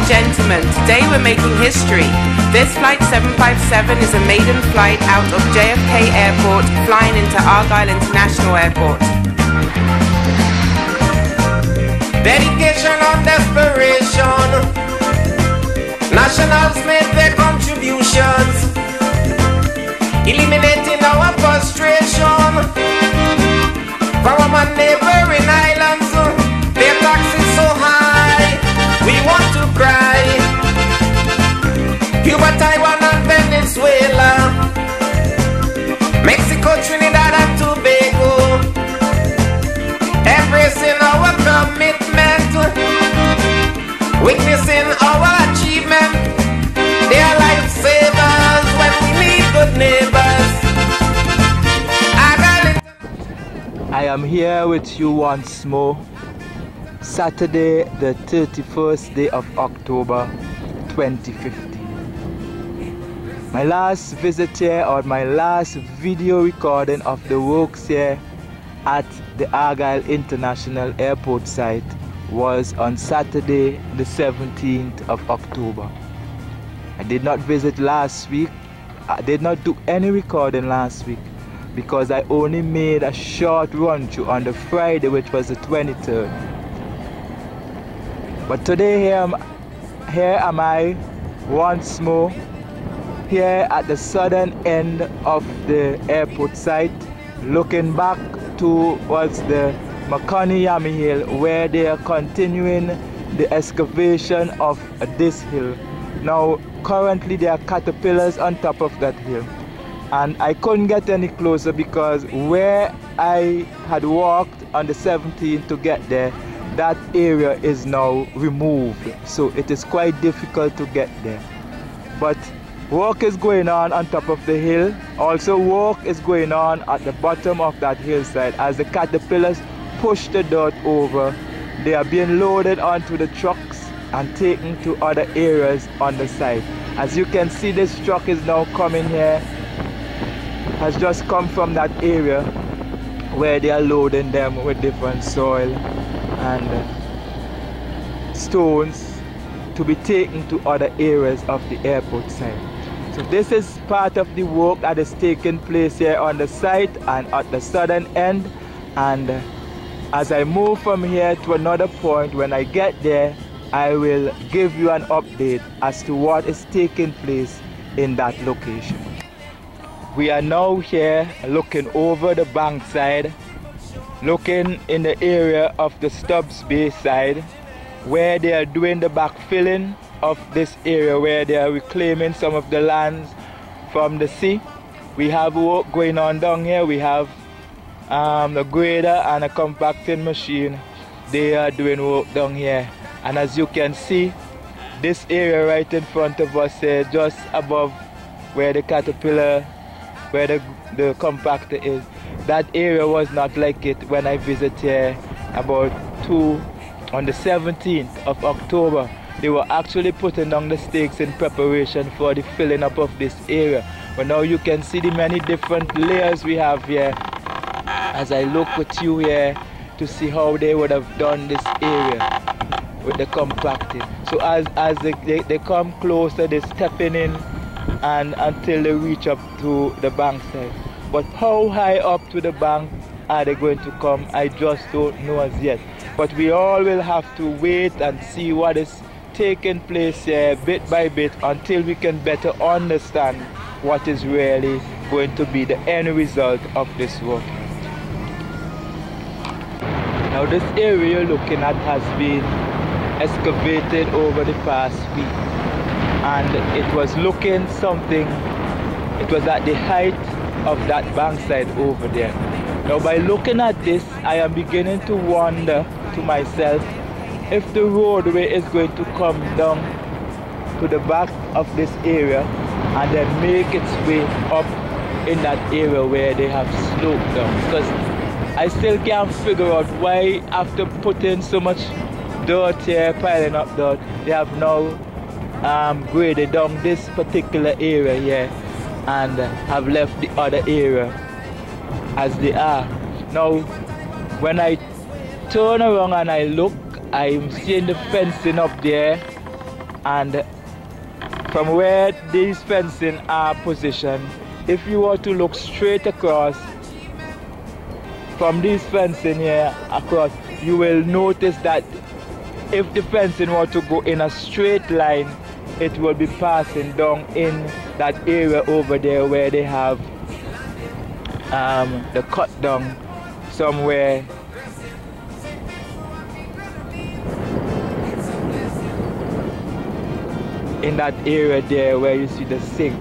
gentlemen, today we're making history. This flight 757 is a maiden flight out of JFK Airport, flying into Argyle International Airport. Dedication and desperation, nationals made their contributions, eliminating our frustration from our neighboring islands. Their taxes so high, we want to cry. Cuba, Taiwan and Venezuela, Mexico, Trinidad and Tobago, embracing our commitment, witnessing our achievement. They are lifesavers when we need good neighbors. I am here with you once more, Saturday the 31st day of October 2015. My last visit here, or my last video recording of the works here at the Argyle International Airport site was on Saturday the 17th of October. I did not visit last week. I did not do any recording last week because I only made a short run through on the Friday, which was the 23rd. But today here am I once more here at the southern end of the airport site, looking back towards the Makani-Yami Hill, where they are continuing the excavation of this hill. Now currently there are caterpillars on top of that hill, and I couldn't get any closer because where I had walked on the 17th to get there, that area is now removed, so it is quite difficult to get there. But work is going on top of the hill. Also work is going on at the bottom of that hillside as the caterpillars push the dirt over. They are being loaded onto the trucks and taken to other areas on the site. As you can see, this truck is now coming here, has just come from that area where they are loading them with different soil and stones to be taken to other areas of the airport site. So this is part of the work that is taking place here on the site and at the southern end. And as I move from here to another point, when I get there, I will give you an update as to what is taking place in that location. We are now here looking over the bank side, looking in the area of the Stubbs Bay side, where they are doing the backfilling of this area, where they are reclaiming some of the lands from the sea. We have work going on down here. We have a grader and a compacting machine. They are doing work down here, and as you can see, this area right in front of us here, just above where the caterpillar, where the compactor is, that area was not like it when I visited here on the 17th of October. They were actually putting down the stakes in preparation for the filling up of this area. But now you can see the many different layers we have here as I look with you here to see how they would have done this area with the compacting. So as they come closer, they're stepping in and until they reach up to the bank side. But how high up to the bank are they going to come? I just don't know as yet. But we all will have to wait and see what is taking place here bit by bit until we can better understand what is really going to be the end result of this work. Now this area you're looking at has been excavated over the past week, and it was looking something, it was at the height of that bankside over there. Now by looking at this, I am beginning to wonder to myself if the roadway is going to come down to the back of this area and then make its way up in that area where they have sloped down. Because I still can't figure out why, after putting so much dirt here, piling up dirt, they have now graded down this particular area here and have left the other area as they are. Now when I turn around and I look, I'm seeing the fencing up there, And from where these fencing are positioned, if you were to look straight across from this fencing here across, you will notice that if the fencing were to go in a straight line, it will be passing down in that area over there where they have the cut down somewhere in that area there where you see the sink.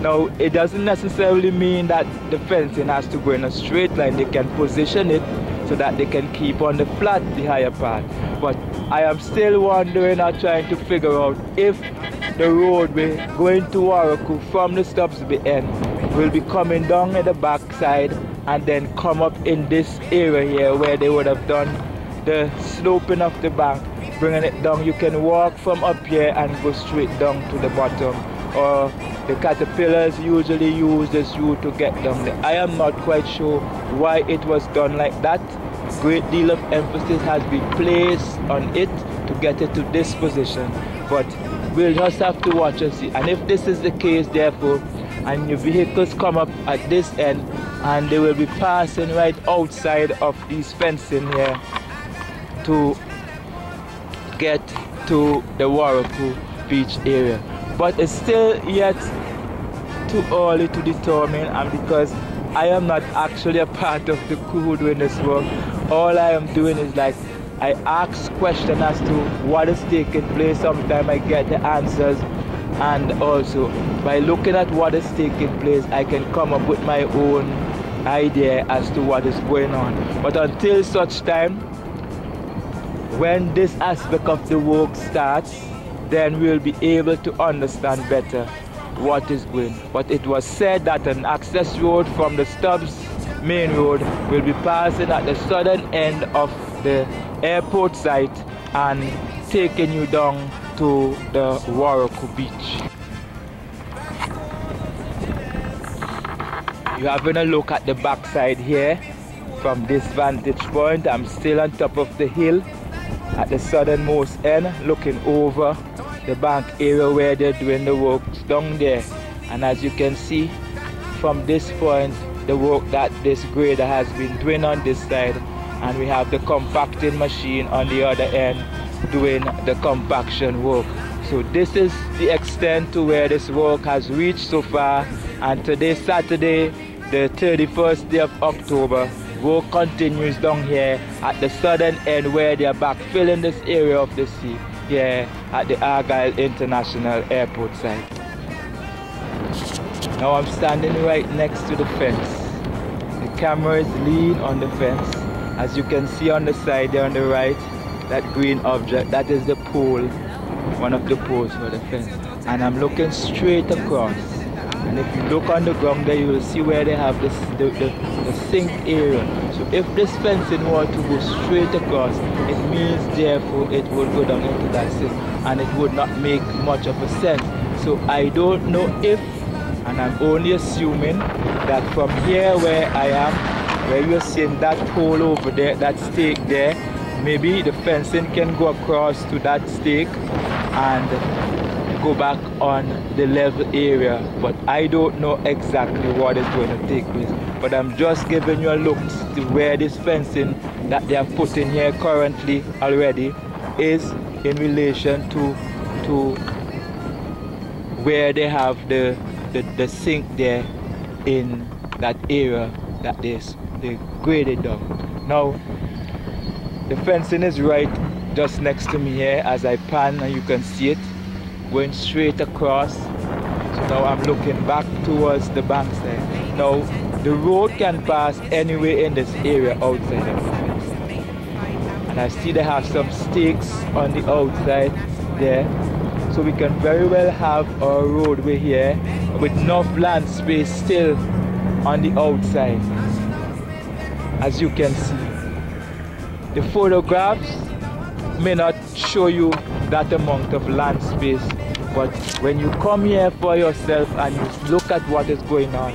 Now, it doesn't necessarily mean that the fencing has to go in a straight line. They can position it so that they can keep on the flat, the higher part. But I am still wondering or trying to figure out if the roadway going to Warraku from the Stubbsby end will be coming down at the back side and then come up in this area here where they would have done the sloping of the bank, bringing it down. You can walk from up here and go straight down to the bottom, or the caterpillars usually use this route to get down there. I am not quite sure why it was done like that. Great deal of emphasis has been placed on it to get it to this position, but we'll just have to watch and see. And if this is the case, therefore, and your vehicles come up at this end and they will be passing right outside of these fencing here to get to the Warraku beach area. But it's still yet too early to determine, and because I am not actually a part of the crew doing this work, all I am doing is like I ask questions as to what is taking place. Sometimes I get the answers, and also by looking at what is taking place I can come up with my own idea as to what is going on. But until such time, when this aspect of the work starts, then we'll be able to understand better what is going. But it was said that an access road from the Stubbs main road will be passing at the southern end of the airport site and taking you down to the Warraku beach. You're having a look at the backside here from this vantage point. I'm still on top of the hill at the southernmost end, looking over the bank area where they're doing the works down there. And as you can see from this point, the work that this grader has been doing on this side, and we have the compacting machine on the other end doing the compaction work. So this is the extent to where this work has reached so far, and today, Saturday, the 31st day of October, work continues down here at the southern end where they are backfilling this area of the sea here at the Argyle International Airport site. Now I'm standing right next to the fence. The camera is lean on the fence. As you can see on the side there on the right, that green object, that is the pole, one of the poles for the fence. And I'm looking straight across. And if you look on the ground there, you will see where they have this, the sink area. So if this fencing were to go straight across, it means therefore it would go down into that sink, and it would not make much of a sense. So I don't know if, and I'm only assuming that from here where I am, where you're seeing that pole over there, that stake there, maybe the fencing can go across to that stake and go back on the level area, but I don't know exactly what is going to take place. But I'm just giving you a look to where this fencing that they have put in here currently already is in relation to where they have the sink there in that area that they graded down. Now the fencing is right just next to me here as I pan, and you can see it going straight across. So now I'm looking back towards the bank side. Now the road can pass anywhere in this area outside of the fence. And I see they have some stakes on the outside there. So we can very well have a roadway here with enough land space still on the outside. As you can see, the photographs may not show you that amount of land space, but when you come here for yourself and you look at what is going on,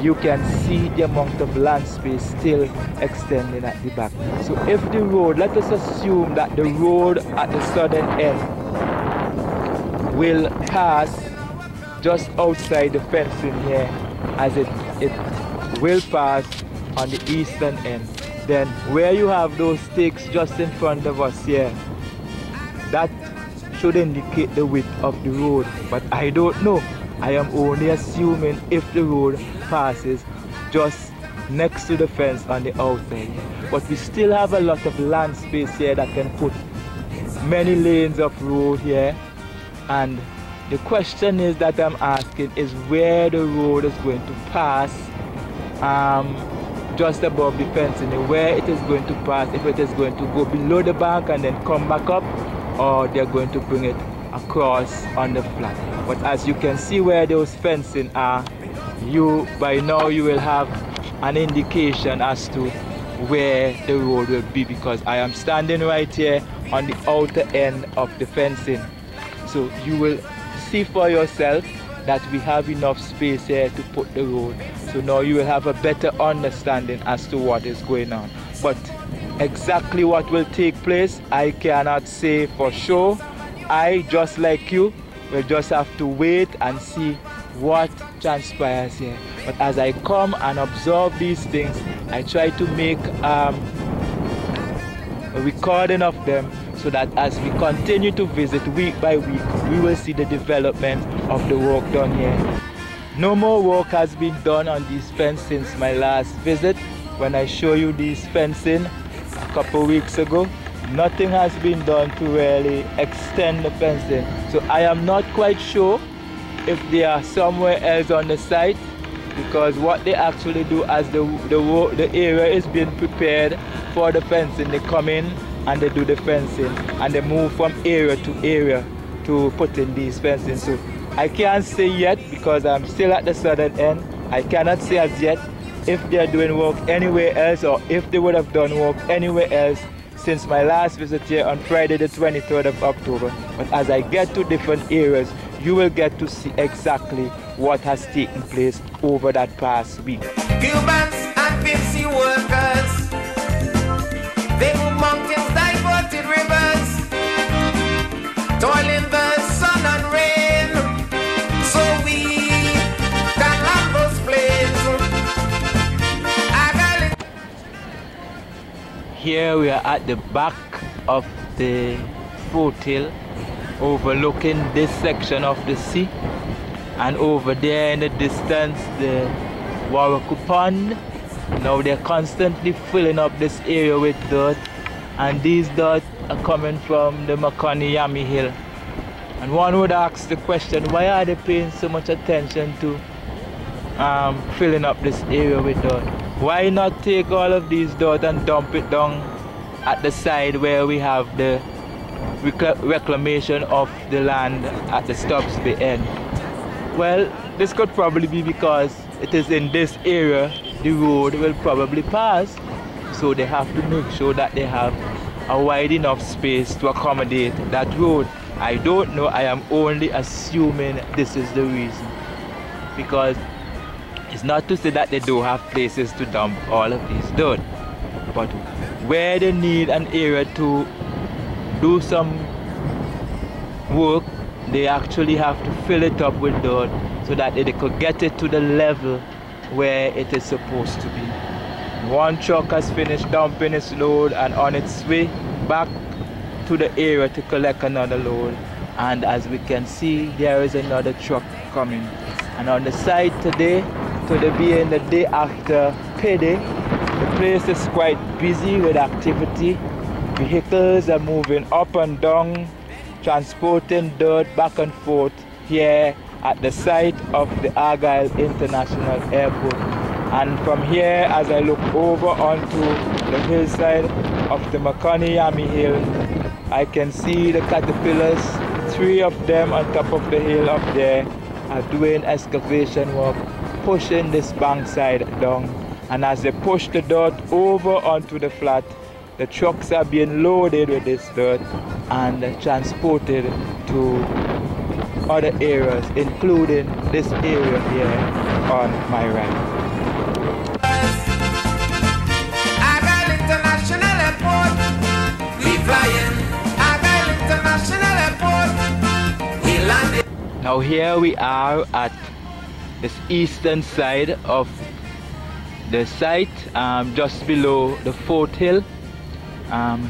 you can see the amount of land space still extending at the back. So if the road, let us assume that the road at the southern end will pass just outside the fencing here, as it will pass on the eastern end. Then where you have those stakes just in front of us here, that should indicate the width of the road, but I don't know. I am only assuming if the road passes just next to the fence on the outside. But we still have a lot of land space here that can put many lanes of road here, and the question is that I'm asking is where the road is going to pass just above the fencing, where it is going to pass, if it is going to go below the bank and then come back up, or they're going to bring it across on the flat. But as you can see where those fencing are, by now you will have an indication as to where the road will be, because I am standing right here on the outer end of the fencing. So you will see for yourself that we have enough space here to put the road. So now you will have a better understanding as to what is going on. But exactly what will take place, I cannot say for sure. I, just like you, will just have to wait and see what transpires here. But as I come and observe these things, I try to make a recording of them, so that as we continue to visit week by week, we will see the development of the work done here. No more work has been done on these fences since my last visit, when I show you these fencing a couple weeks ago. Nothing has been done to really extend the fencing. So I am not quite sure if they are somewhere else on the site, because what they actually do as the area is being prepared for the fencing, they come in and they do the fencing and they move from area to area to put in these fencing. So I can't say yet, because I'm still at the southern end. I cannot say as yet if they are doing work anywhere else, or if they would have done work anywhere else since my last visit here on Friday the 23rd of October. But as I get to different areas, you will get to see exactly what has taken place over that past week. Cubans and Pepsi workers, they move mountains, diverted rivers, toil in the sun and rain, so we can land those plains. Argyle. Here we are at the back of the foothill, overlooking this section of the sea, and over there in the distance the Warraku Pond. Now they're constantly filling up this area with dirt, and these dirt are coming from the Makani Yami Hill. And one would ask the question, why are they paying so much attention to filling up this area with dirt? Why not take all of these dirt and dump it down at the side where we have the reclamation of the land at the Stubbs Bay end? Well, this could probably be because it is in this area the road will probably pass, so they have to make sure that they have a wide enough space to accommodate that road. I don't know, I am only assuming this is the reason, because it's not to say that they don't have places to dump all of these dirt, but where they need an area to do some work, they actually have to fill it up with dirt so that they could get it to the level where it is supposed to be. One truck has finished dumping its load and on its way back to the area to collect another load, and as we can see, there is another truck coming. And on the side today, being the day after payday, the place is quite busy with activity. Vehicles are moving up and down, transporting dirt back and forth here at the site of the Argyle International Airport. And from here, as I look over onto the hillside of the Makani Yami Hill, I can see the caterpillars, 3 of them on top of the hill up there, are doing excavation work, pushing this bankside down. And as they push the dirt over onto the flat, the trucks are being loaded with this dirt and transported to other areas, including this area here on my right. Argyle International Airport, we flying. Argyle International Airport, we landing. Now here we are at this eastern side of the site, just below the foothill,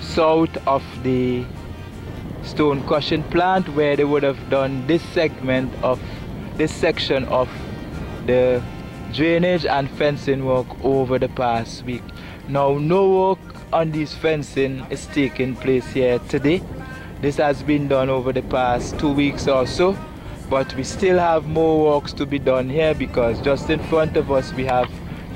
south of the stone crushing plant, where they would have done this segment of this section of the drainage and fencing work over the past week. Now no work on this fencing is taking place here today. This has been done over the past 2 weeks or so, but we still have more works to be done here, because just in front of us we have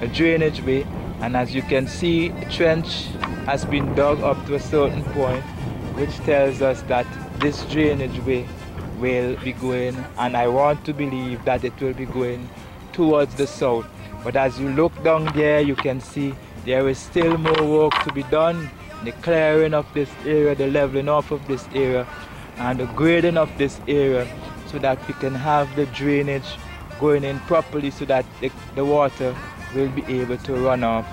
a drainage way, and as you can see, a trench has been dug up to a certain point, which tells us that this drainage way will be going, and I want to believe that it will be going towards the south. But as you look down there, you can see there is still more work to be done. The clearing of this area, the leveling off of this area, and the grading of this area, so that we can have the drainage going in properly, so that the water will be able to run off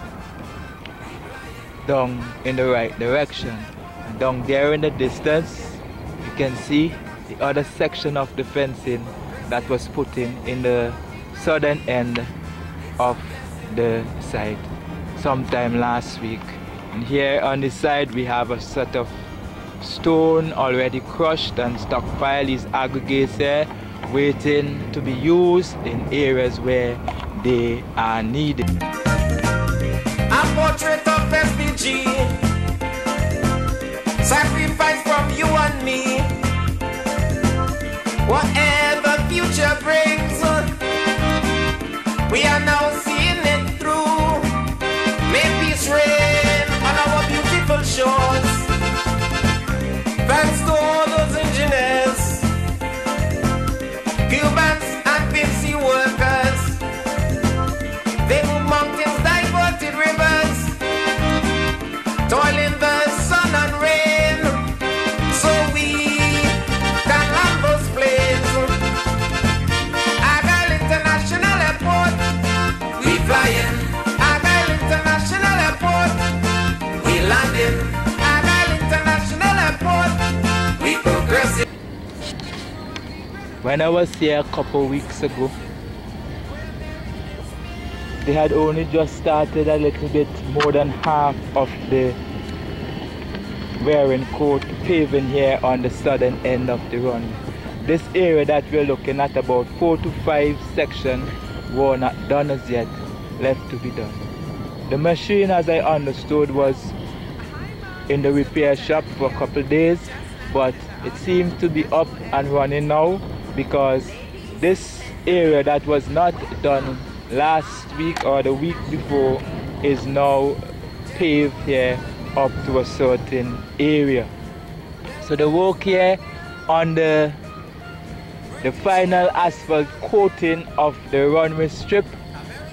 down in the right direction. And down there in the distance, you can see the other section of the fencing that was put in the southern end of the site sometime last week. And here on this side we have a set of stone already crushed and stockpiled, these aggregates here, waiting to be used in areas where they are needed. A portrait of SPG, sacrifice from you and me. Whatever future brings, we are now seeing it through. May peace reign on our beautiful shores. Thanks to all those engineers, Cubans and Vinci workers. They move mountains, diverted rivers, toil in the sun and rain, so we can land those planes. Argyle International Airport, we flying. Argyle International Airport, we landing. Argyle International Airport, we progressing. When I was here a couple weeks ago, they had only just started a little bit more than half of the wearing coat paving here on the southern end of the run. This area that we're looking at, about 4 to 5 sections, were not done as yet, left to be done. The machine, as I understood, was in the repair shop for a couple of days, but it seems to be up and running now, because this area that was not done last week or the week before is now paved here up to a certain area. So the work here on the final asphalt coating of the runway strip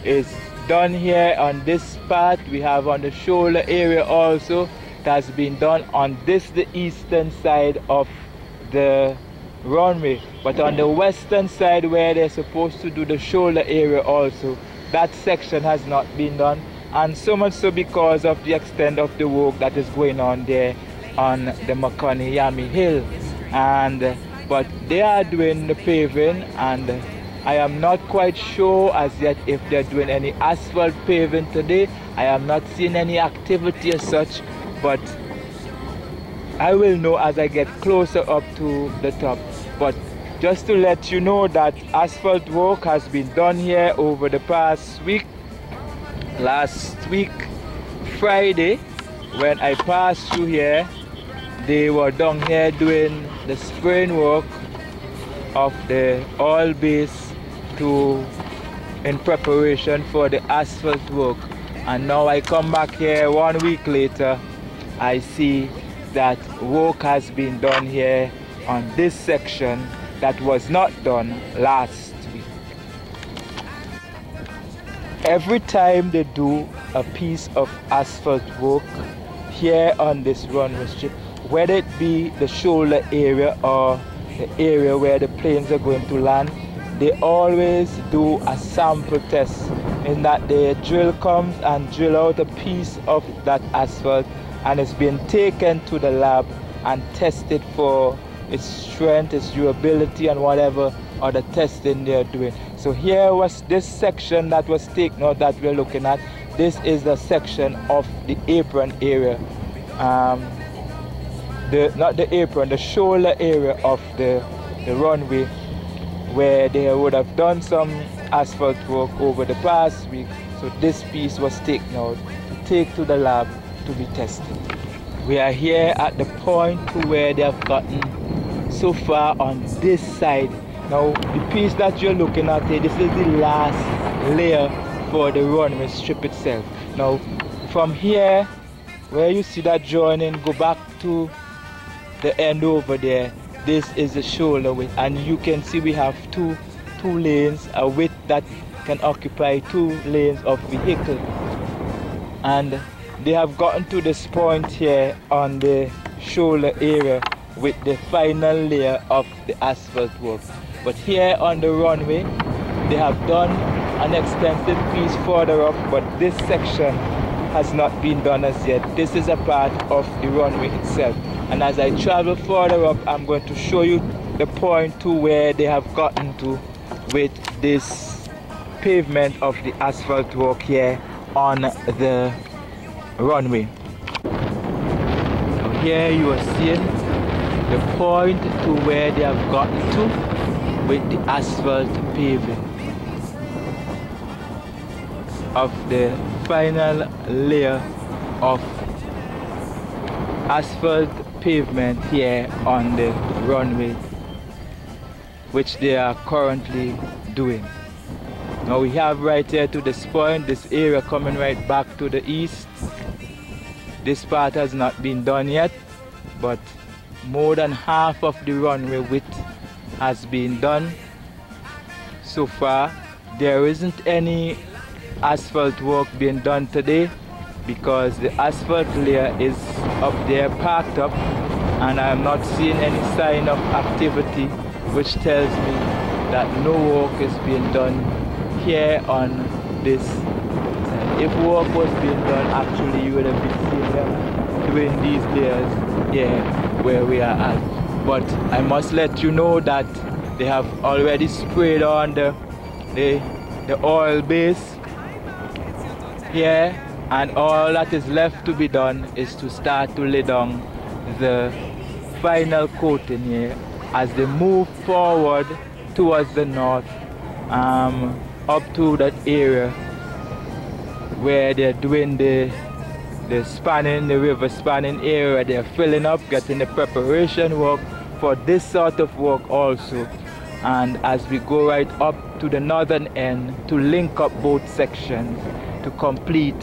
is done here on this part. We have on the shoulder area also, it has been done on this, the eastern side of the runway, but on the western side where they're supposed to do the shoulder area also, that section has not been done, and so much so because of the extent of the work that is going on there on the Makani-Yami Hill. But they are doing the paving, and I am not quite sure as yet if they're doing any asphalt paving today. I am not seeing any activity as such, but I will know as I get closer up to the top. But just to let you know that asphalt work has been done here over the past week. Last week, Friday, when I passed through here, they were down here doing the spraying work of the oil base in preparation for the asphalt work. And now I come back here 1 week later, I see that work has been done here on this section that was not done last week. Every time they do a piece of asphalt work here on this runway strip, whether it be the shoulder area or the area where the planes are going to land, they always do a sample test, in that the drill comes and drill out a piece of that asphalt, and it's been taken to the lab and tested for its strength, its durability, and whatever other testing they're doing. So here was this section that was taken out that we're looking at. This is the section of the apron area. Not the apron, the shoulder area of the runway, where they would have done some asphalt work over the past week. So this piece was taken out to take to the lab to be tested. We are here at the point to where they have gotten so far on this side. Now the piece that you're looking at here, this is the last layer for the runway strip itself. Now from here, where you see that joining, go back to the end over there. This is the shoulder width, and you can see we have two lanes, a width that can occupy 2 lanes of vehicle. And they have gotten to this point here on the shoulder area with the final layer of the asphalt work. But here on the runway, they have done an extensive piece further up, but this section has not been done as yet. This is a part of the runway itself. And as I travel further up, I'm going to show you the point to where they have gotten to with this pavement of the asphalt work here on the runway. So here you are seeing the point to where they have gotten to with the asphalt paving of the final layer of asphalt pavement here on the runway, which they are currently doing. Now we have right here to this point, this area coming right back to the east. This part has not been done yet, but more than half of the runway width has been done so far. There isn't any asphalt work being done today because the asphalt layer is up there parked up, and I'm not seeing any sign of activity, which tells me that no work is being done here on this side. If work was being done, actually you would have been seeing them doing these layers here where we are at. But I must let you know that they have already sprayed on the oil base here, and all that is left to be done is to start to lay down the final coating here as they move forward towards the north, up to that area where they're doing the spanning, the river spanning area. They're filling up, getting the preparation work for this sort of work also. And as we go right up to the northern end to link up both sections to complete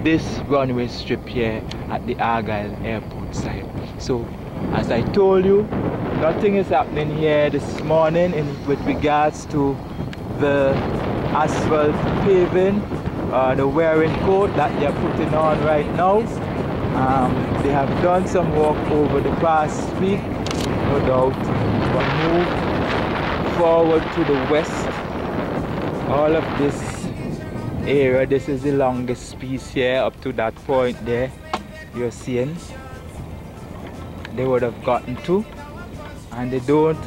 this runway strip here at the Argyle airport site. So as I told you, nothing is happening here this morning with regards to the asphalt paving, the wearing coat that they're putting on right now. They have done some work over the past week, no doubt, but move forward to the west. All of this area, this is the longest piece here up to that point there you're seeing they would have gotten to, and they don't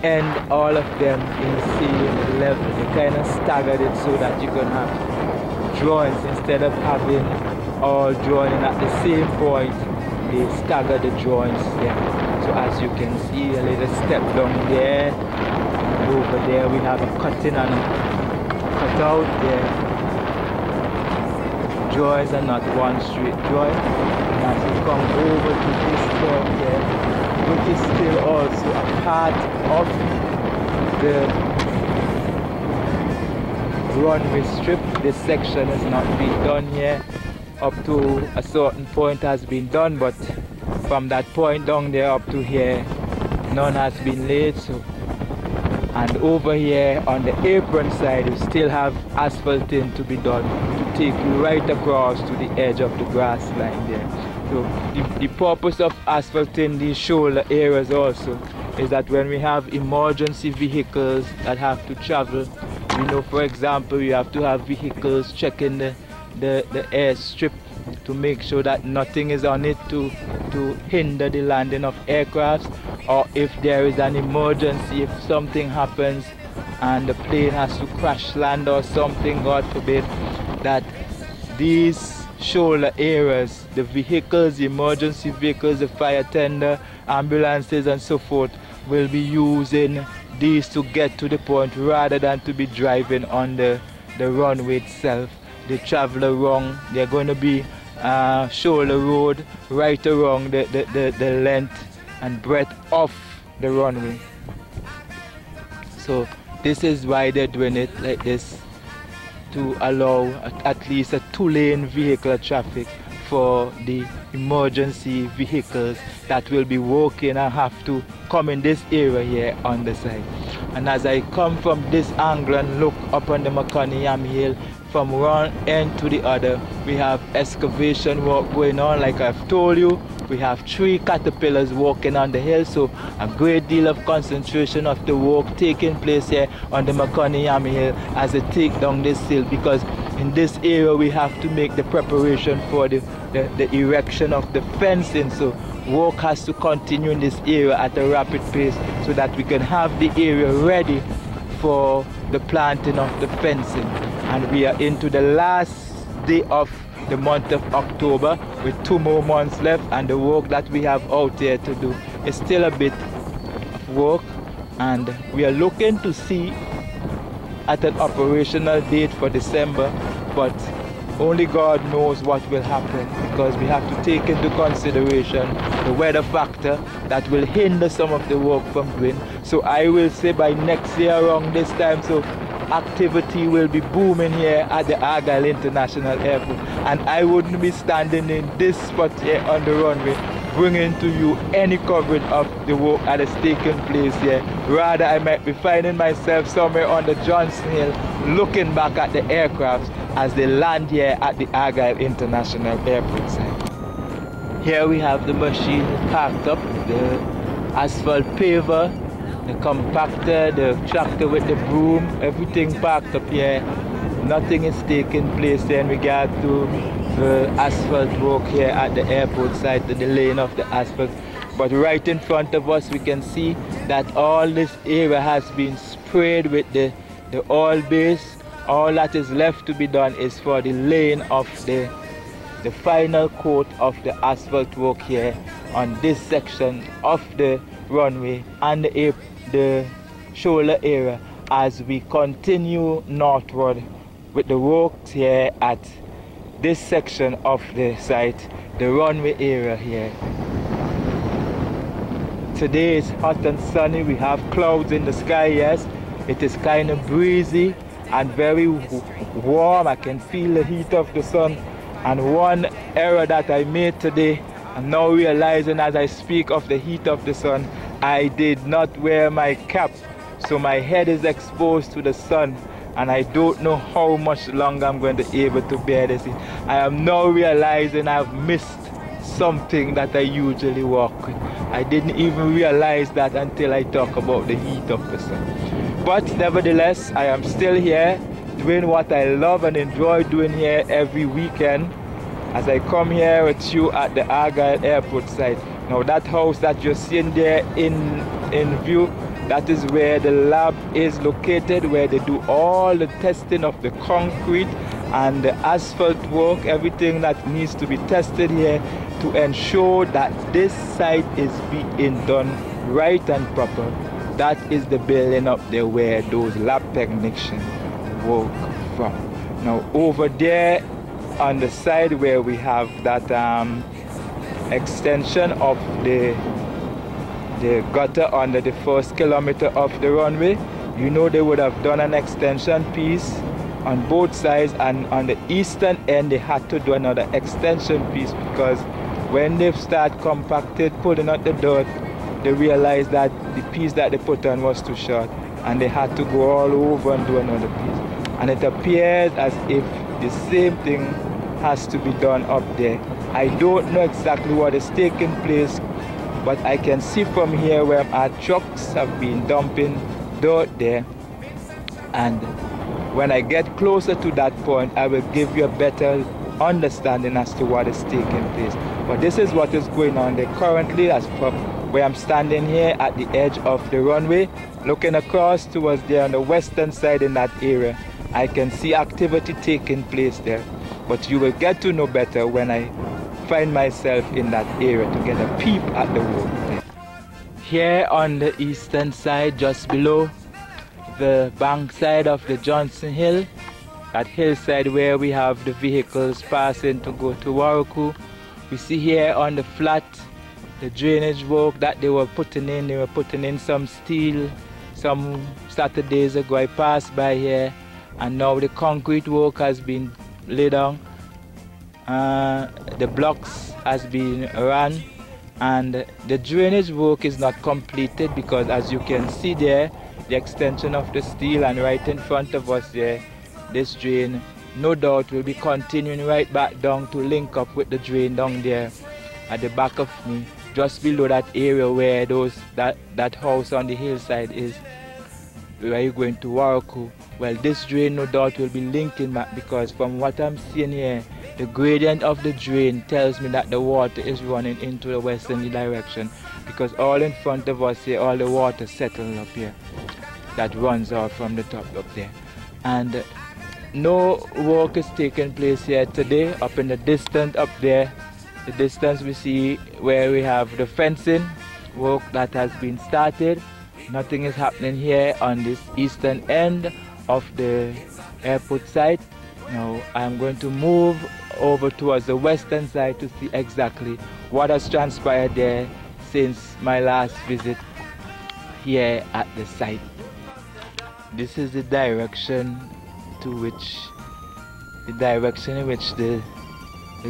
end all of them in the same level. They kind of staggered it so that you can have joints instead of having all joining at the same point. They stagger the joints there. So as you can see, a little step down there, and over there we have a cutting and a cutout there. Joints are not one straight joint. And as you come over to this point here, which is still also a part of the runway strip, this section has not been done here. Up to a certain point has been done, but from that point down there up to here, none has been laid. So, and over here on the apron side, we still have asphalting to be done to take you right across to the edge of the grass line there. So the purpose of asphalting these shoulder areas also is that when we have emergency vehicles that have to travel, we know, for example, you have to have vehicles checking the airstrip to make sure that nothing is on it to hinder the landing of aircrafts, or if there is an emergency, if something happens and the plane has to crash land or something, God forbid, that these shoulder areas, the vehicles, the emergency vehicles, the fire tender, ambulances and so forth, will be using these to get to the point rather than to be driving on the runway itself. They travel along, they're going to be shoulder road right along the length and breadth of the runway. So this is why they're doing it like this, to allow at least a 2-lane vehicular traffic for the emergency vehicles that will be working and have to come in this area here on the side. And as I come from this angle and look up on the Maconiam Hill, from one end to the other, we have excavation work going on. Like I've told you, we have 3 caterpillars walking on the hill, so a great deal of concentration of the work taking place here on the Maconiam Hill as they take down this hill, because in this area we have to make the preparation for the erection of the fencing. So work has to continue in this area at a rapid pace so that we can have the area ready for the planting of the fencing. And we are into the last day of the month of October with 2 more months left, and the work that we have out there to do is still a bit of work, and we are looking to see at an operational date for December, but only God knows what will happen, because we have to take into consideration the weather factor that will hinder some of the work from doing. So I will say by next year around this time, so activity will be booming here at the Argyle International Airport, and I wouldn't be standing in this spot here on the runway bringing to you any coverage of the work that is taking place here. Rather, I might be finding myself somewhere on the Johnson Hill looking back at the aircrafts as they land here at the Argyle International Airport site. Here we have the machine parked up, the asphalt paver, the compactor, the tractor with the broom, everything parked up here. Nothing is taking place there in regard to the asphalt work here at the airport site, the lane of the asphalt. But right in front of us we can see that all this area has been sprayed with the oil base. All that is left to be done is for the laying of the final coat of the asphalt work here on this section of the runway and the shoulder area as we continue northward with the works here at this section of the site, the runway area here. Today is hot and sunny. We have clouds in the sky, yes. It is kind of breezy and very warm. I can feel the heat of the sun. And one error that I made today, I'm now realizing as I speak of the heat of the sun, I did not wear my cap, so my head is exposed to the sun, and I don't know how much longer I'm going to be able to bear this heat. I am now realizing I've missed something that I usually walk with. I didn't even realize that until I talk about the heat of the sun. But nevertheless, I am still here doing what I love and enjoy doing here every weekend as I come here with you at the Argyle Airport site. Now that house that you're seeing there in view, that is where the lab is located, where they do all the testing of the concrete and the asphalt work, everything that needs to be tested here to ensure that this site is being done right and proper. That is the building up there where those lab technicians work from. Now over there on the side where we have that extension of the gutter under the first kilometer of the runway, you know they would have done an extension piece on both sides, and on the eastern end they had to do another extension piece because when they start compacted, pulling out the dirt, they realized that the piece that they put on was too short and they had to go all over and do another piece. And it appears as if the same thing has to be done up there. I don't know exactly what is taking place, but I can see from here where our trucks have been dumping dirt there, and when I get closer to that point I will give you a better understanding as to what is taking place. But this is what is going on there currently, as where I'm standing here at the edge of the runway, looking across towards there on the western side in that area. I can see activity taking place there, but you will get to know better when I find myself in that area to get a peep at the work. Here on the eastern side, just below the bank side of the Johnson Hill, at Hillside where we have the vehicles passing to go to Warwick, we see here on the flat the drainage work that they were putting in. They were putting in some steel some Saturdays ago. I passed by here, and now the concrete work has been laid down. The blocks has been run, and the drainage work is not completed because, as you can see there, the extension of the steel, and right in front of us there, this drain no doubt will be continuing right back down to link up with the drain down there at the back of me, just below that area where that house on the hillside is, where you're going to Warwick. Well, this drain no doubt will be linking back, because from what I'm seeing here, the gradient of the drain tells me that the water is running into the westerly direction, because all in front of us here, all the water settled up here that runs out from the top up there. And no work is taking place here today. Up in the distance up there, the distance we see where we have the fencing work that has been started. Nothing is happening here on this eastern end of the airport site. Now I'm going to move over towards the western side to see exactly what has transpired there since my last visit here at the site. This is the direction in which the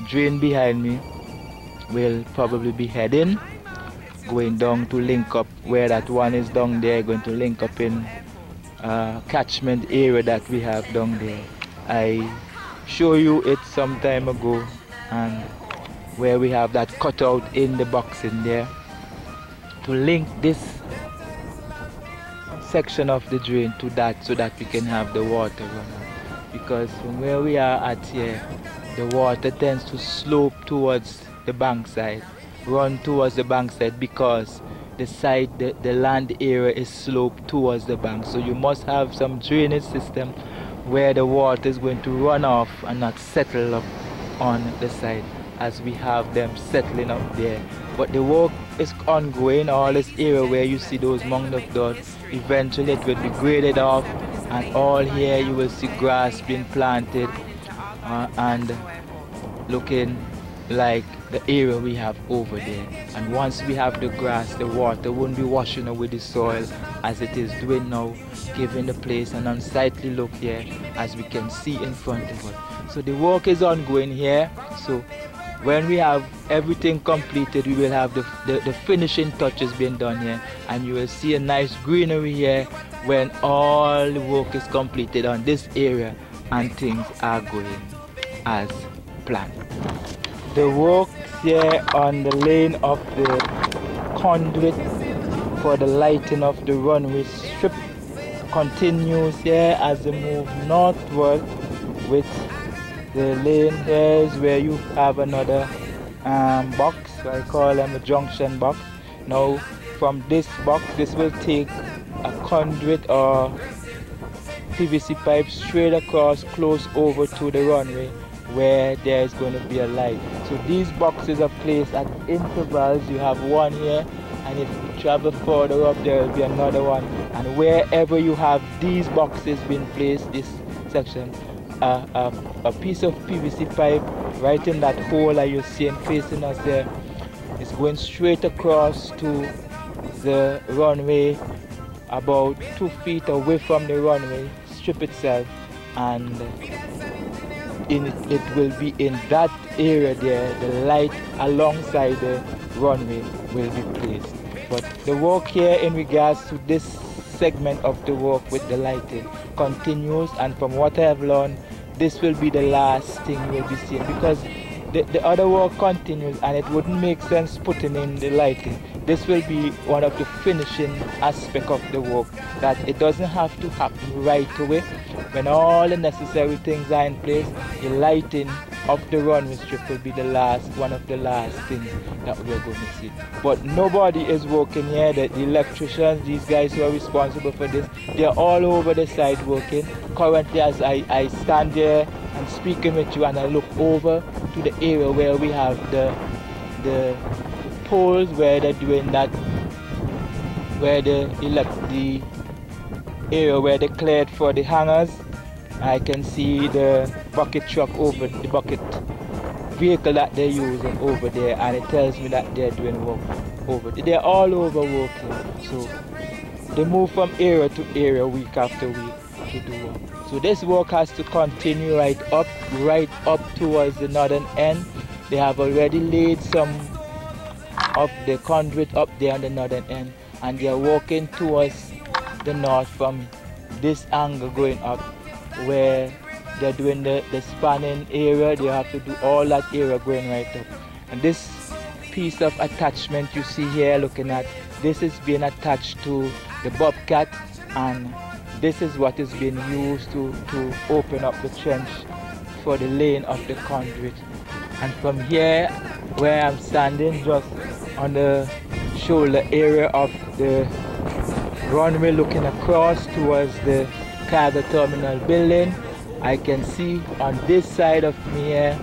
drain behind me will probably be heading, going down to link up where that one is down there, going to link up in catchment area that we have down there. I show you it some time ago, and where we have that cutout in the box in there to link this section of the drain to that, so that we can have the water run out. Because from where we are at here, the water tends to slope towards the bankside, run towards the bankside, because the land area is sloped towards the bank. So you must have some drainage system where the water is going to run off and not settle up on the side, as we have them settling up there. But the work is ongoing. All this area where you see those mound of dots, eventually it will be graded off, and all here you will see grass being planted and looking like the area we have over there. And once we have the grass, the water won't be washing away the soil as it is doing now, giving the place an unsightly look here, as we can see in front of us. So the work is ongoing here. So when we have everything completed, we will have the finishing touches being done here, and you will see a nice greenery here when all the work is completed on this area and things are going as planned. The work here on the laying of the conduit for the lighting of the runway strip continues here as we move northward with the lane. Here is where you have another box. I call them a junction box. Now from this box, this will take a conduit or PVC pipe straight across, close over to the runway where there is going to be a light. So these boxes are placed at intervals. You have one here, and if you travel further up, there will be another one. And wherever you have these boxes being placed, this section, a piece of PVC pipe right in that hole that you're seeing facing us there is going straight across to the runway, about 2 feet away from the runway strip itself, and it will be in that area there, the light alongside the runway will be placed. But the work here in regards to this segment of the work with the lighting continues, and from what I have learned, this will be the last thing you'll be seeing, because the other work continues and it wouldn't make sense putting in the lighting. This will be one of the finishing aspects of the work, that it doesn't have to happen right away. When all the necessary things are in place, the lighting of the runway strip will be one of the last things that we are going to see. But nobody is working here. The electricians, these guys who are responsible for this, they are all over the site working. Currently, as I stand here and speaking with you, and I look over to the area where we have the poles where they're doing that, where the area where they cleared for the hangers. I can see the bucket truck over, the bucket vehicle that they're using over there, and it tells me that they're doing work over there. They're all over working, so they move from area to area week after week to do work. So this work has to continue right up towards the northern end. They have already laid some of the conduit up there on the northern end, and they are walking towards the north from this angle going up, where they're doing the spanning area. They have to do all that area going right up. And this piece of attachment you see here looking at, this is being attached to the bobcat, and this is what is being used to open up the trench for the laying of the conduit. And from here where I'm standing, just on the shoulder area of the runway looking across towards the cargo terminal building, I can see on this side of me here,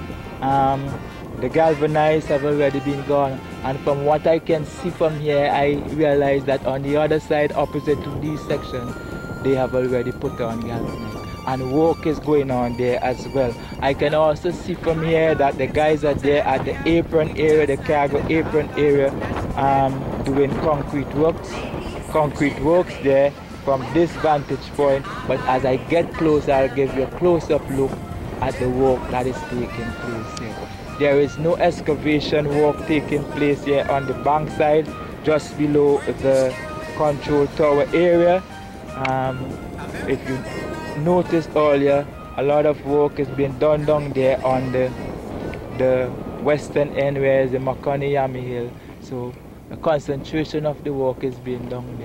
the galvanized have already been gone. And from what I can see from here, I realize that on the other side, opposite to these sections, they have already put on galvanized. And work is going on there as well. I can also see from here that the guys are there at the apron area, the cargo apron area, doing concrete works there from this vantage point. But as I get closer, I'll give you a close-up look at the work that is taking place here. There is no excavation work taking place here on the bank side, just below the control tower area. If you noticed earlier, a lot of work is being done down there on the western end, where is the Makani Yami Hill. So the concentration of the work is being done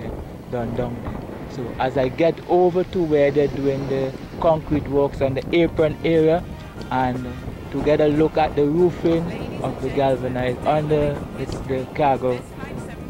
down there. So as I get over to where they're doing the concrete works on the apron area, and to get a look at the roofing of the galvanized under the cargo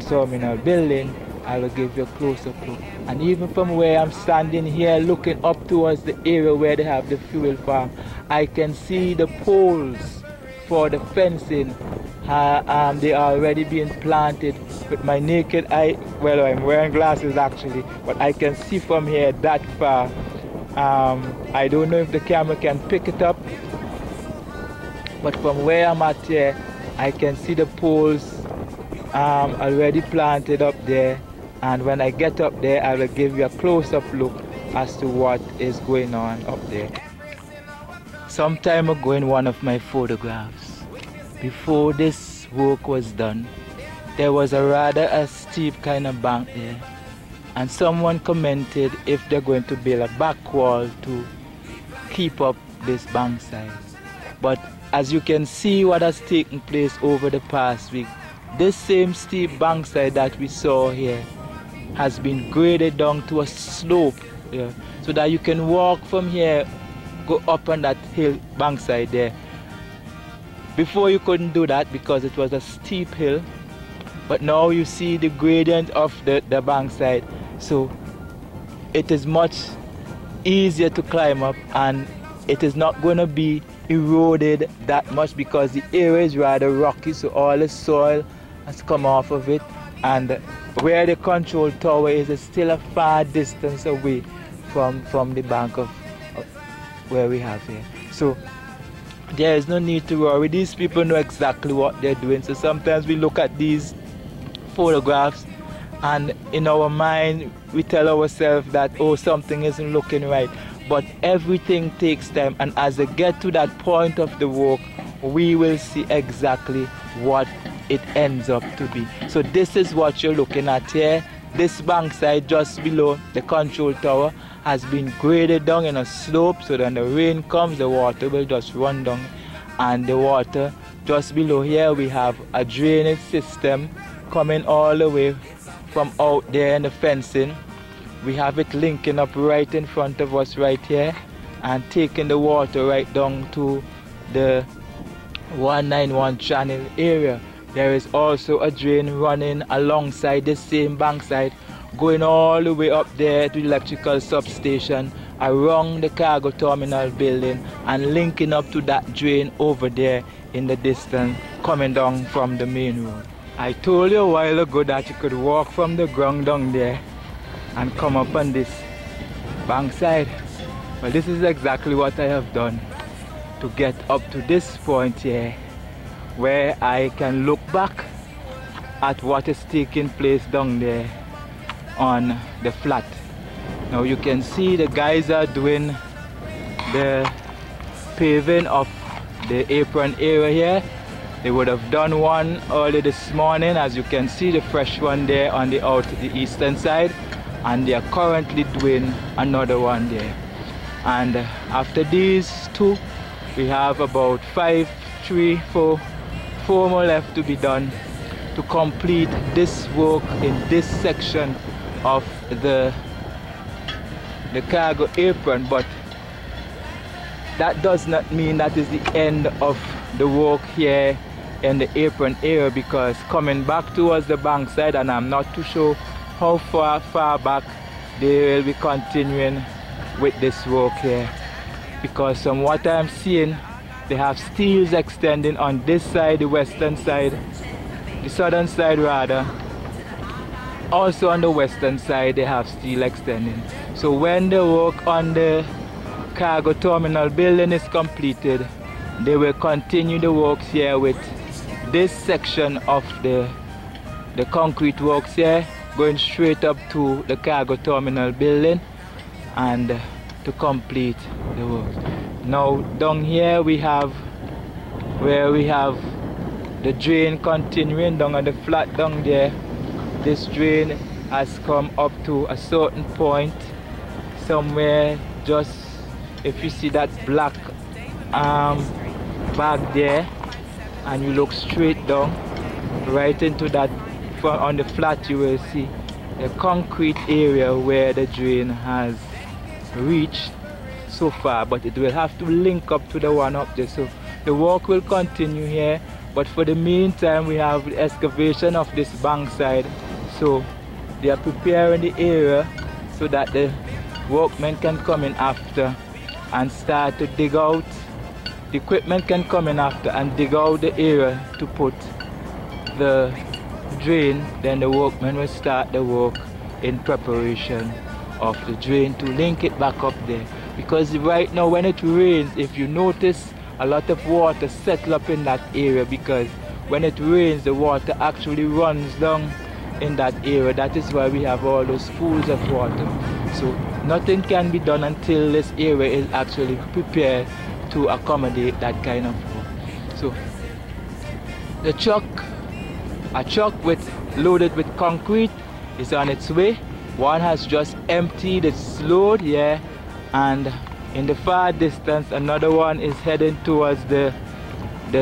terminal building, I will give you a close-up look. And even from where I'm standing here looking up towards the area where they have the fuel farm, I can see the poles for the fencing. They are already being planted with my naked eye. Well, I'm wearing glasses actually, but I can see from here that far. I don't know if the camera can pick it up, but from where I'm at here, I can see the poles already planted up there. And when I get up there, I will give you a close-up look as to what is going on up there. Some time ago in one of my photographs, before this work was done, there was a steep kind of bank there, and someone commented if they're going to build a back wall to keep up this bank side. But as you can see what has taken place over the past week, this same steep bank side that we saw here has been graded down to a slope, so that you can walk from here, go up on that hill bankside there. Before you couldn't do that because it was a steep hill, but now you see the gradient of the bankside, so it is much easier to climb up, and it is not going to be eroded that much because the area is rather rocky, so all the soil has come off of it. And where the control tower is still a far distance away from the bank of where we have here. So there is no need to worry. These people know exactly what they're doing. So sometimes we look at these photographs and in our mind we tell ourselves that, oh, something isn't looking right. But everything takes time, and as they get to that point of the work, we will see exactly what it ends up to be. So this is what you're looking at here. This bankside just below the control tower has been graded down in a slope, so when the rain comes, the water will just run down. And the water just below here, we have a drainage system coming all the way from out there in the fencing. We have it linking up right in front of us right here and taking the water right down to the 191 channel area. There is also a drain running alongside the same bankside, going all the way up there to the electrical substation, around the cargo terminal building, and linking up to that drain over there in the distance, coming down from the main road. I told you a while ago that you could walk from the ground down there and come up on this bankside. Well, this is exactly what I have done to get up to this point here, where I can look back at what is taking place down there on the flat. Now you can see the guys are doing the paving of the apron area here. They would have done one early this morning, as you can see the fresh one there on the eastern side, and they are currently doing another one there. And after these two, we have about 4 more left to be done to complete this work in this section of the cargo apron. But that does not mean that is the end of the work here in the apron area, because coming back towards the bankside, and I'm not too sure how far back they will be continuing with this work here, because from what I'm seeing, they have steels extending on this side, the western side, the southern side rather. Also on the western side they have steel extending. So when the work on the cargo terminal building is completed, they will continue the works here with this section of the concrete works here, going straight up to the cargo terminal building and to complete the work. Now down here we have where we have the drain continuing down on the flat down there. This drain has come up to a certain point somewhere, just if you see that black bag there, and you look straight down right into that, on the flat you will see the concrete area where the drain has reached so far, but it will have to link up to the one up there. So the work will continue here, but for the meantime we have the excavation of this bankside. So they are preparing the area so that the workmen can come in after and start to dig out. The equipment can come in after and dig out the area to put the drain. Then the workmen will start the work in preparation of the drain to link it back up there. Because right now when it rains, if you notice, a lot of water settle up in that area, because when it rains the water actually runs down in that area. That is why we have all those pools of water. So nothing can be done until this area is actually prepared to accommodate that kind of work. So the truck, a truck loaded with concrete, is on its way. One has just emptied its load here, and in the far distance another one is heading towards the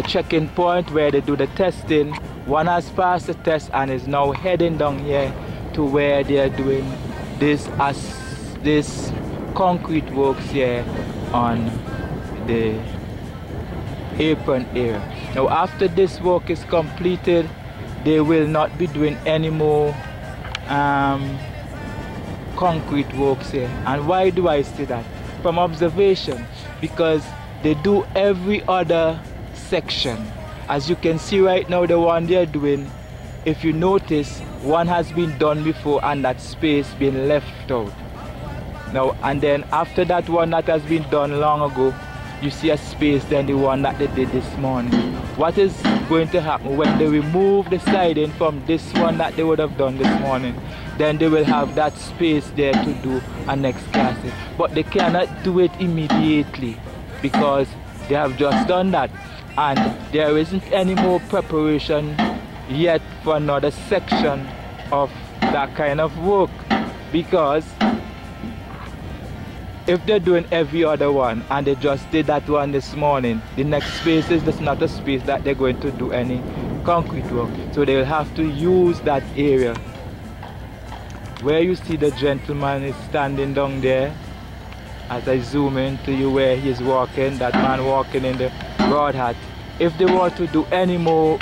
check-in point where they do the testing. One has passed the test and is now heading down here to where they are doing this concrete works here on the apron area. Now after this work is completed, they will not be doing any more concrete works here. And why do I say that? From observation, because they do every other section. As you can see right now, the one they are doing, if you notice, one has been done before and that space been left out. Now and then after that one that has been done long ago, you see a space, then the one that they did this morning. What is going to happen when they remove the siding from this one that they would have done this morning? Then they will have that space there to do a next casting. But they cannot do it immediately because they have just done that, and there isn't any more preparation yet for another section of that kind of work. Because if they're doing every other one and they just did that one this morning, the next space is just not a space that they're going to do any concrete work. So they will have to use that area where you see the gentleman is standing down there. As I zoom in to you where he's walking, that man walking in the broad hat, if they were to do any more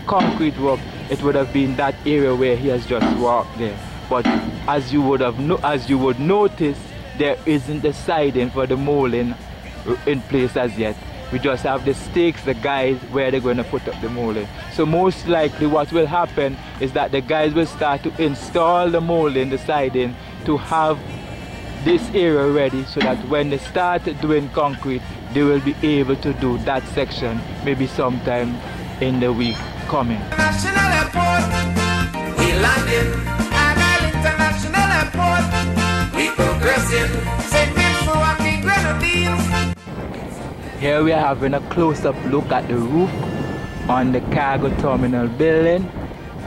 concrete work, it would have been that area where he has just walked there. But as you would notice, there isn't the siding for the molding in place as yet. We just have the stakes, the guys where they're going to put up the molding. So most likely what will happen is that the guys will start to install the molding, the siding, to have this area ready so that when they start doing concrete, they will be able to do that section maybe sometime in the week coming. International Airport, we landing. Argyle International Airport, we progressing. St. Vincent and the Grenadines. Here we are having a close-up look at the roof on the cargo terminal building.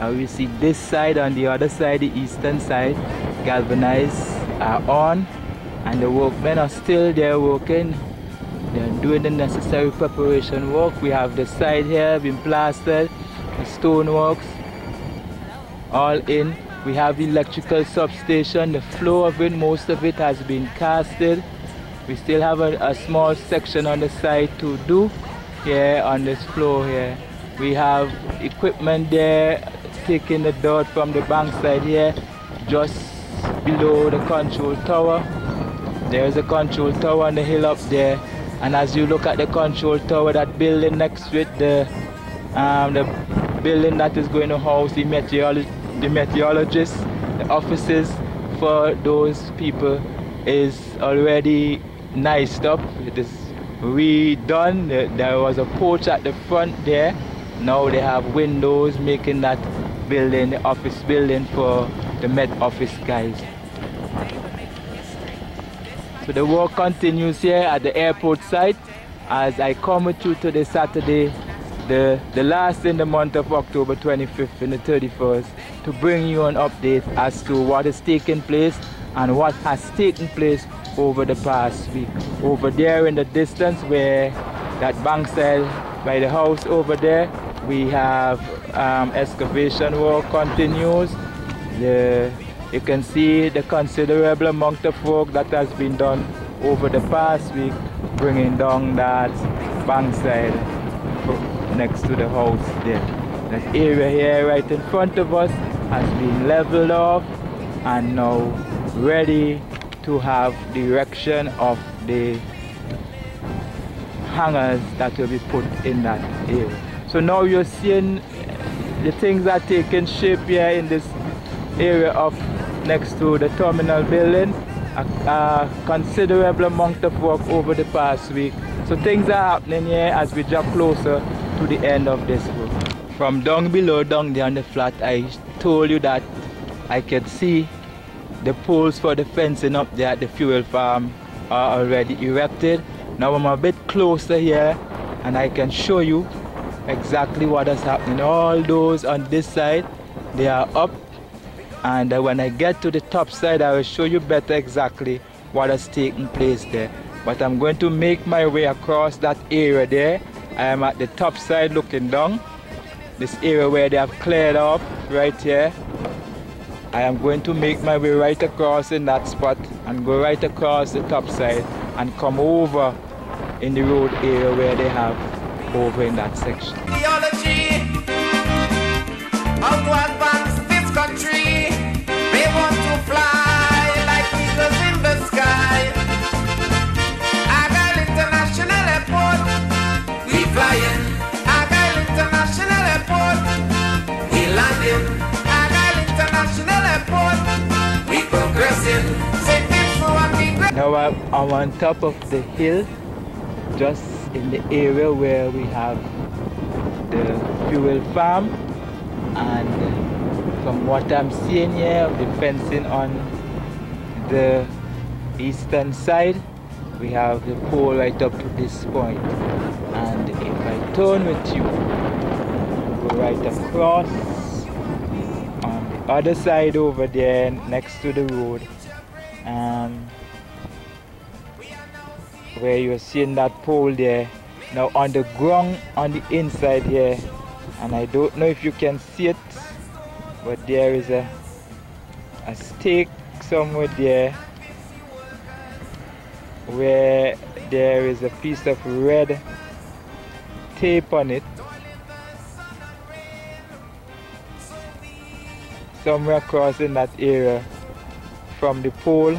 We see this side, on the other side, the eastern side, galvanized are on, and the workmen are still there working. They're doing the necessary preparation work. We have the side here being plastered, the stoneworks all in. We have the electrical substation, the floor of it, most of it has been casted. We still have a small section on the side to do here on this floor here. We have equipment there taking the dirt from the bank side here, just below the control tower. There's a control tower on the hill up there, and as you look at the control tower, that building next to it, the building that is going to house the meteorologists, the offices for those people, is already niced up. It is redone. There was a porch at the front there. Now they have windows, making that building the office building for the Met Office guys. So the work continues here at the airport site as I come with you to the Saturday, the last in the month of October, 25th and the 31st, to bring you an update as to what is taking place and what has taken place over the past week. Over there in the distance, where that bank side by the house over there, we have excavation work continues. You can see the considerable amount of work that has been done over the past week, bringing down that bank side next to the house there. That area here right in front of us has been leveled off and now ready to have the erection of the hangars that will be put in that area. So now you're seeing the things that are taking shape here in this area of next to the terminal building. A considerable amount of work over the past week. So things are happening here as we draw closer to the end of this work. From down below, down there on the flat, I told you that I could see the poles for the fencing up there at the fuel farm are already erected. Now I'm a bit closer here and I can show you exactly what is happening. All those on this side, they are up, and when I get to the top side, I will show you better exactly what has taken place there. But I'm going to make my way across that area there. I am at the top side looking down. This area where they have cleared off right here. I am going to make my way right across in that spot and go right across the top side and come over in the road area where they have over in that section. Theology, how to advance this country. They want to fly like eagles in the sky. Argyle International Airport, we flying. Argyle International Airport, we landing. Argyle International Airport, we progressing. St. Vincent and the Now I'm on top of the hill, just in the area where we have the fuel farm, and from what I'm seeing here of the fencing on the eastern side, we have the pole right up to this point. And if I turn with you, go right across on the other side over there next to the road, where you're seeing that pole there. Now on the ground on the inside here, and I don't know if you can see it, but there is a stake somewhere there where there is a piece of red tape on it somewhere across in that area from the pole.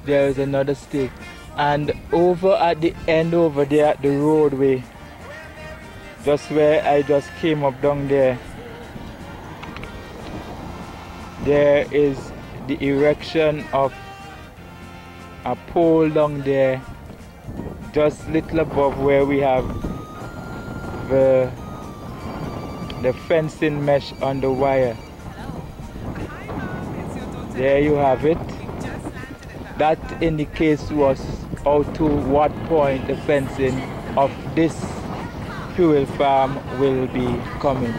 There is another stake, and over at the end over there at the roadway, just where I just came up down there, there is the erection of a pole down there, just little above where we have the fencing mesh on the wire. There you have it. That indicates to us out to what point the fencing of this fuel farm will be coming.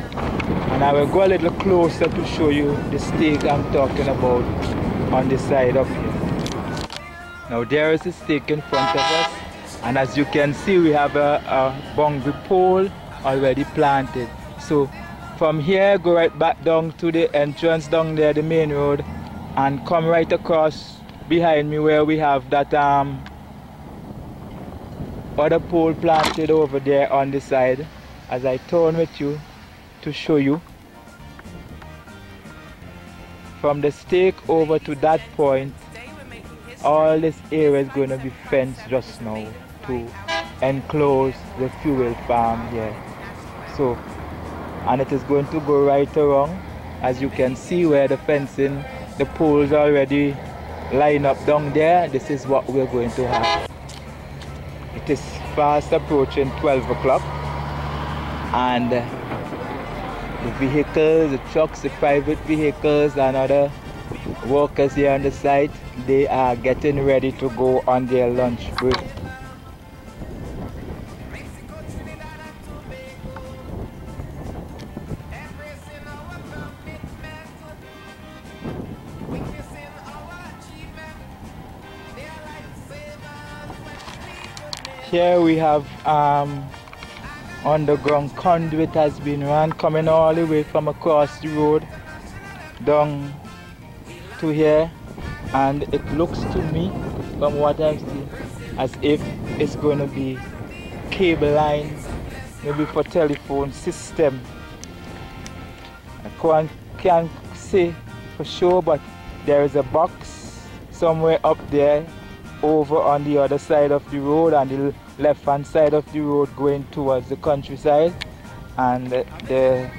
And I will go a little closer to show you the stake I'm talking about on the side up here. Now there is a stake in front of us, and as you can see we have a boundary pole already planted. So from here go right back down to the entrance down there, the main road, and come right across behind me where we have that other pole planted over there on the side. As I turn with you to show you, from the stake over to that point, all this area is going to be fenced just now to enclose the fuel farm here. So, and it is going to go right around. As you can see where the fencing, the poles already line up down there. This is what we're going to have. It is fast approaching 12 o'clock, and the vehicles, the trucks, the private vehicles and other workers here on the site, they are getting ready to go on their lunch break. Here we have underground conduit has been run, coming all the way from across the road down to here, and it looks to me, from what I'm seeing, as if it's going to be cable lines, maybe for telephone system. I can't say for sure, but there is a box somewhere up there over on the other side of the road, on the left hand side of the road going towards the countryside, and the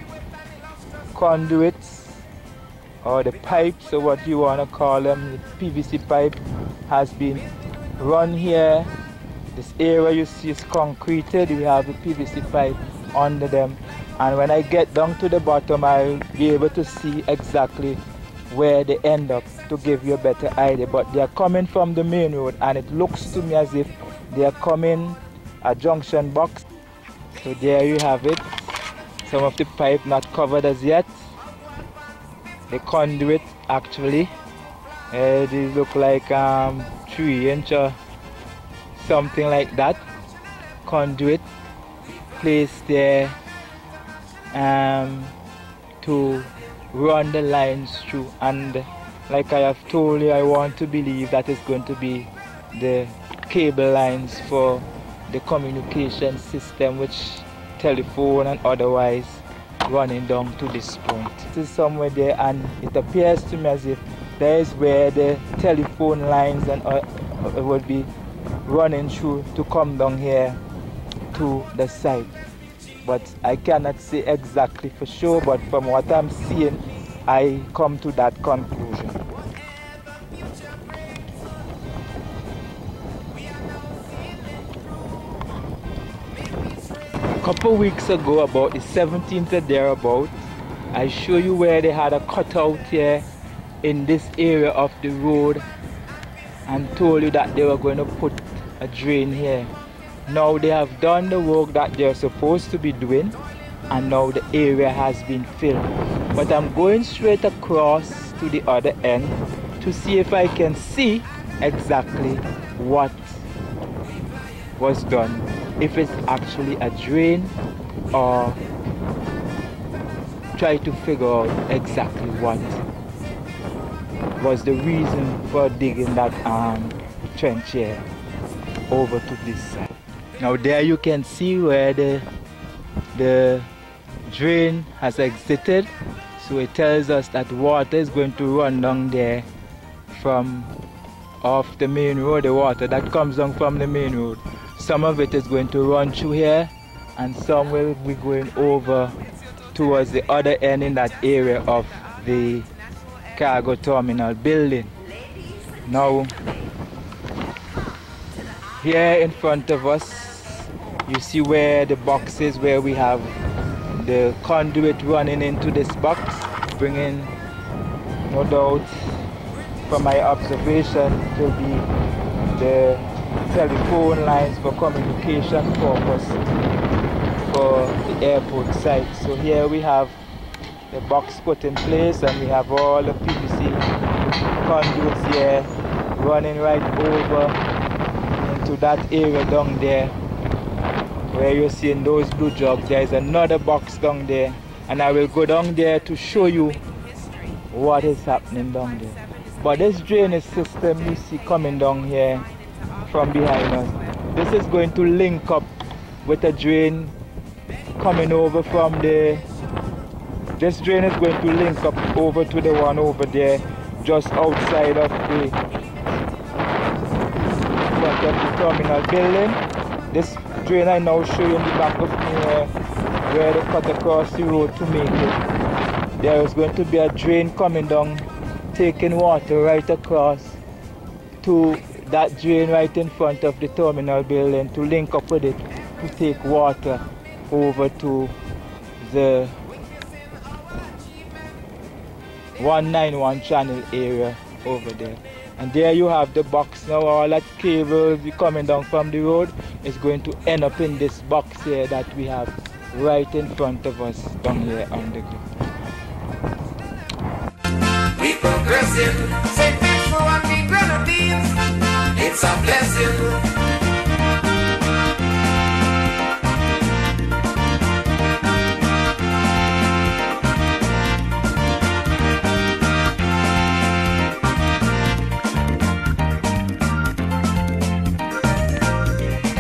conduits or the pipes, or what you want to call them, the PVC pipe, has been run here. This area you see is concreted. We have the PVC pipe under them, and when I get down to the bottom I'll be able to see exactly where they end up to give you a better idea. But they are coming from the main road, and it looks to me as if they are coming a junction box. So there you have it. Some of the pipe not covered as yet. The conduit actually, these look like 3-inch or something like that. Conduit placed there to run the lines through, and like I have told you, I want to believe that it's going to be the cable lines for the communication system, which telephone and otherwise, running down to this point. This is somewhere there, and it appears to me as if there is where the telephone lines and would be running through to come down here to the site. But I cannot say exactly for sure, but from what I'm seeing, I come to that conclusion. A couple weeks ago, about the 17th or thereabout, I show you where they had a cutout here in this area of the road and told you that they were going to put a drain here. Now they have done the work that they're supposed to be doing, and now the area has been filled. But I'm going straight across to the other end to see if I can see exactly what was done, if it's actually a drain or try to figure out exactly what was the reason for digging that trench here over to this side. Now there you can see where the drain has exited, so it tells us that water is going to run down there from off the main road, the water that comes down from the main road. Some of it is going to run through here and some will be going over towards the other end in that area of the cargo terminal building. Now here in front of us you see where the box is, where we have the conduit running into this box, bringing, no doubt from my observation, to be the telephone lines for communication purpose for the airport site. So here we have the box put in place and we have all the PVC conduits here running right over into that area down there where you're seeing those blue jugs. There is another box down there, and I will go down there to show you what is happening down there. But this drainage system you see coming down here from behind us, this is going to link up with a drain coming over from the, this drain is going to link up over to the one over there just outside of the front of the terminal building. This drain I now show you in the back of me here, where they cut across the road to make it. There is going to be a drain coming down, taking water right across to that drain right in front of the terminal building to link up with it to take water over to the 191 channel area over there. And there you have the box. Now all that cables coming down from the road is going to end up in this box here that we have right in front of us down here on the ground. We progressing, say thanks for what we grenadines. It's a blessing.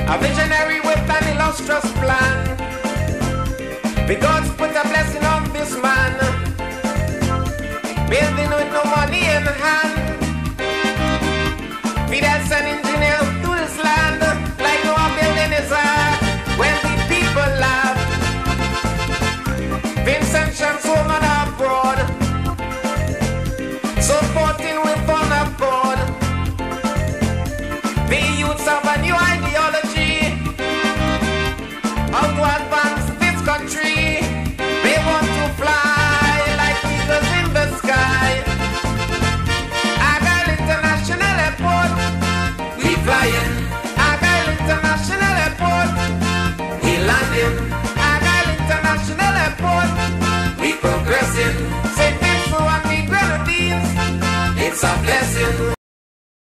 A visionary with an illustrious plan. The gods put a blessing on this man, building with no money in hand. Fidels and engineers do this land like no one building is hard. When the people laugh, Vincent Shan's home and abroad, supporting with on accord. The youths have a new ideology, how to advance this country. They want to fly like eagles in the sky. Argyle International Airport, we flying. Argyle International Airport, we landing.